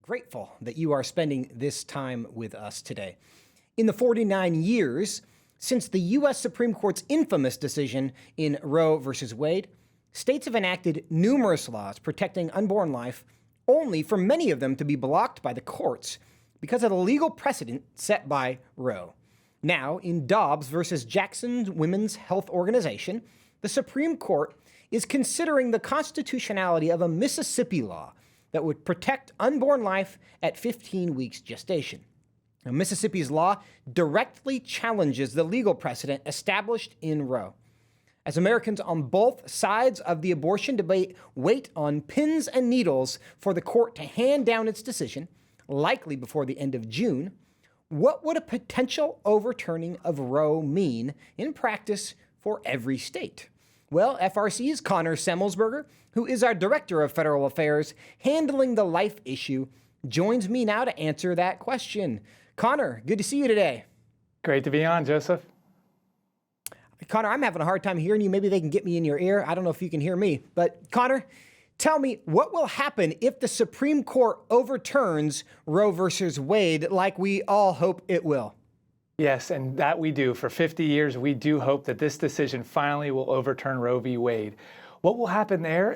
grateful that you are spending this time with us today. In the 49 years since the U.S. Supreme Court's infamous decision in Roe v. Wade, states have enacted numerous laws protecting unborn life, only for many of them to be blocked by the courts because of the legal precedent set by Roe. Now, in Dobbs v. Jackson Women's Health Organization, the Supreme Court is considering the constitutionality of a Mississippi law that would protect unborn life at 15 weeks gestation. Now, Mississippi's law directly challenges the legal precedent established in Roe. As Americans on both sides of the abortion debate wait on pins and needles for the court to hand down its decision, likely before the end of June, what would a potential overturning of Roe mean in practice for every state? Well, FRC's Connor Semelsberger, who is our Director of Federal Affairs handling the life issue, joins me now to answer that question. Connor, good to see you today. Great to be on, Joseph. Connor, I'm having a hard time hearing you. Maybe they can get me in your ear. I don't know if you can hear me. But Connor, tell me, what will happen if the Supreme Court overturns Roe versus Wade like we all hope it will? Yes, and that we do. For 50 years, we do hope that this decision finally will overturn Roe v. Wade. What will happen there?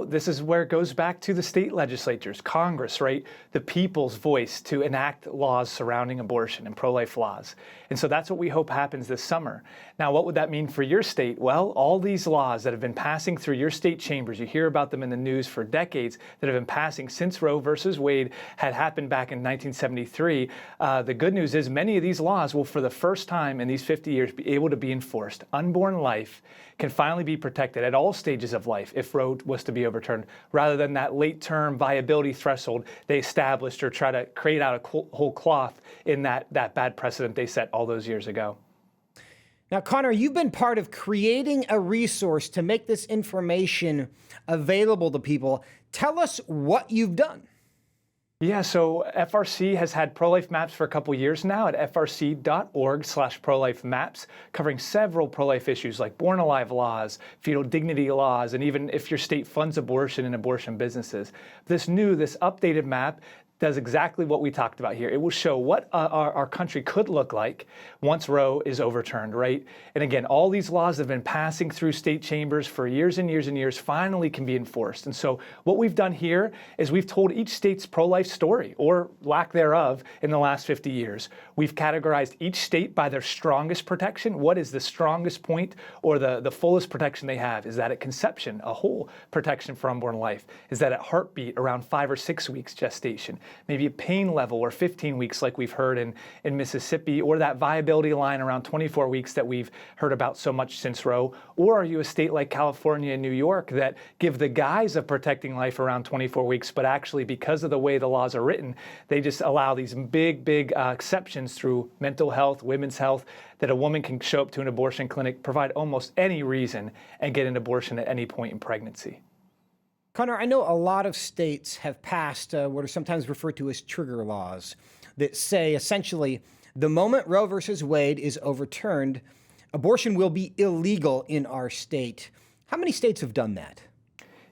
This is where it goes back to the state legislatures, Congress, right? The people's voice to enact laws surrounding abortion and pro-life laws. And so that's what we hope happens this summer. Now, what would that mean for your state? Well, all these laws that have been passing through your state chambers, you hear about them in the news for decades, that have been passing since Roe versus Wade had happened back in 1973. The good news is many of these laws will, for the first time in these 50 years, be able to be enforced. Unborn life can finally be protected at all stages of life if Roe was to be overturned, rather than that late-term viability threshold they established or try to create out a whole cloth in that bad precedent they set all those years ago. Now, Connor, you've been part of creating a resource to make this information available to people. Tell us what you've done. Yeah, so FRC has had pro-life maps for a couple years now at frc.org/pro-life maps, covering several pro-life issues like born alive laws, fetal dignity laws, and even if your state funds abortion and abortion businesses. This updated map does exactly what we talked about here. It will show what our country could look like once Roe is overturned, right? And again, all these laws that have been passing through state chambers for years and years and years finally can be enforced. And so what we've done here is we've told each state's pro-life story, or lack thereof, in the last 50 years. We've categorized each state by their strongest protection. What is the strongest point or the fullest protection they have? Is that at conception, a whole protection for unborn life? Is that at heartbeat, around 5 or 6 weeks gestation? Maybe a pain level or 15 weeks like we've heard in Mississippi, or that viability line around 24 weeks that we've heard about so much since Roe? Or are you a state like California and New York that give the guise of protecting life around 24 weeks, but actually because of the way the laws are written, they just allow these big exceptions through mental health, women's health, that a woman can show up to an abortion clinic, provide almost any reason, and get an abortion at any point in pregnancy? Connor, I know a lot of states have passed what are sometimes referred to as trigger laws that say essentially the moment Roe versus Wade is overturned, abortion will be illegal in our state. How many states have done that?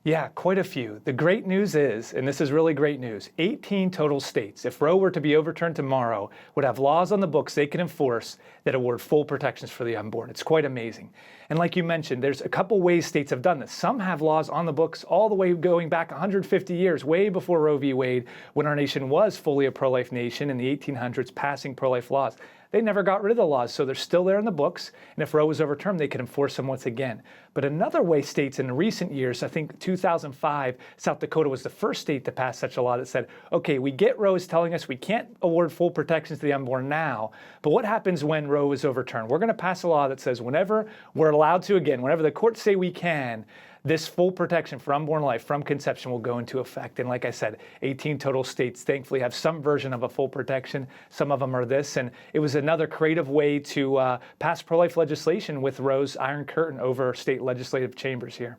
Yeah, quite a few. The great news is, and this is really great news, 18 total states, if Roe were to be overturned tomorrow, would have laws on the books they can enforce that award full protections for the unborn. It's quite amazing. And like you mentioned, there's a couple ways states have done this. Some have laws on the books all the way going back 150 years, way before Roe v. Wade, when our nation was fully a pro-life nation in the 1800s, passing pro-life laws. They never got rid of the laws, so they're still there in the books, and if Roe was overturned, they could enforce them once again. But another way states in recent years, I think 2005, South Dakota was the first state to pass such a law that said, okay, we get Roe is telling us we can't award full protections to the unborn now, but what happens when Roe is overturned? We're going to pass a law that says whenever we're allowed to again, whenever the courts say we can, this full protection for unborn life from conception will go into effect. And like I said, 18 total states thankfully have some version of a full protection. Some of them are this. And it was another creative way to pass pro-life legislation with Roe's Iron Curtain over state legislative chambers here.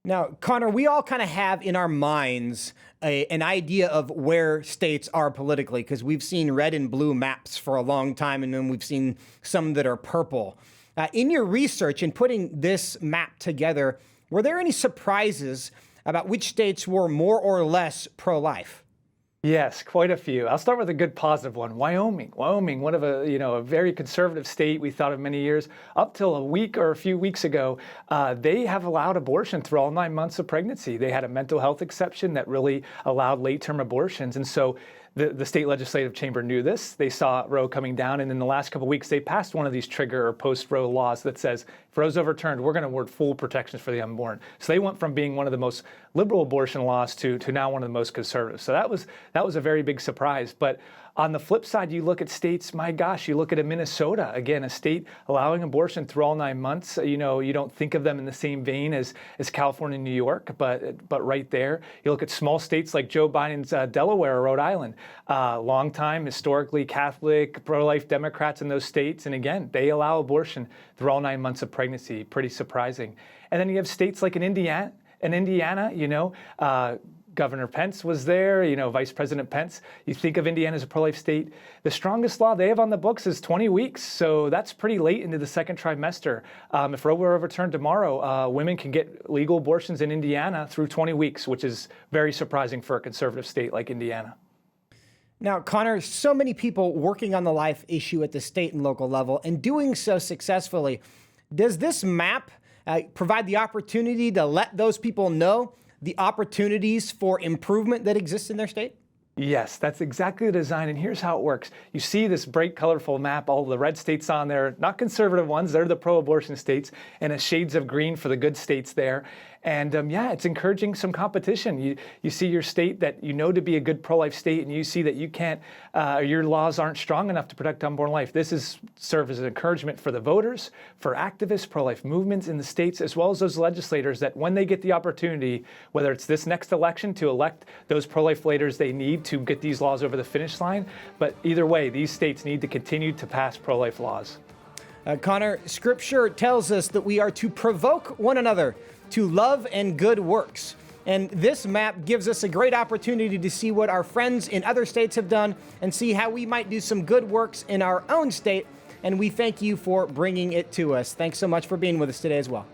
Now, Connor, we all kind of have in our minds an idea of where states are politically, because we've seen red and blue maps for a long time, and then we've seen some that are purple. In your research in putting this map together, were there any surprises about which states were more or less pro-life? Yes, quite a few. I'll start with a good positive one. Wyoming, one of a very conservative state we thought of many years. Up till a week or a few weeks ago, they have allowed abortion through all 9 months of pregnancy. They had a mental health exception that really allowed late-term abortions, and so the state legislative chamber knew this. They saw Roe coming down, and in the last couple of weeks, they passed one of these trigger or post-Roe laws that says, if Roe's overturned, we're going to award full protections for the unborn. So they went from being one of the most liberal abortion laws to now one of the most conservative. So that was a very big surprise. But on the flip side, you look at states, my gosh, you look at a Minnesota, again, a state allowing abortion through all 9 months. You don't think of them in the same vein as California and New York, but right there. You look at small states like Joe Biden's Delaware or Rhode Island, long time, historically Catholic, pro-life Democrats in those states. And again, they allow abortion through all 9 months of pregnancy. Pretty surprising. And then you have states like in Indiana, Governor Pence was there, Vice President Pence. You think of Indiana as a pro-life state. The strongest law they have on the books is 20 weeks. So that's pretty late into the second trimester. If Roe were overturned tomorrow, women can get legal abortions in Indiana through 20 weeks, which is very surprising for a conservative state like Indiana. Now, Connor, so many people working on the life issue at the state and local level and doing so successfully. Does this map provide the opportunity to let those people know the opportunities for improvement that exist in their state? Yes, that's exactly the design, and here's how it works. You see this bright, colorful map, all the red states on there, not conservative ones, they're the pro-abortion states, and a shades of green for the good states there. And it's encouraging some competition. You see your state that you know to be a good pro-life state, and you see that you can't, your laws aren't strong enough to protect unborn life. This serves as an encouragement for the voters, for activists, pro-life movements in the states, as well as those legislators that when they get the opportunity, whether it's this next election to elect those pro-life leaders they need to get these laws over the finish line, but either way, these states need to continue to pass pro-life laws. Connor, Scripture tells us that we are to provoke one another to love and good works. And this map gives us a great opportunity to see what our friends in other states have done and see how we might do some good works in our own state. And we thank you for bringing it to us. Thanks so much for being with us today as well.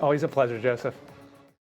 Always a pleasure, Joseph.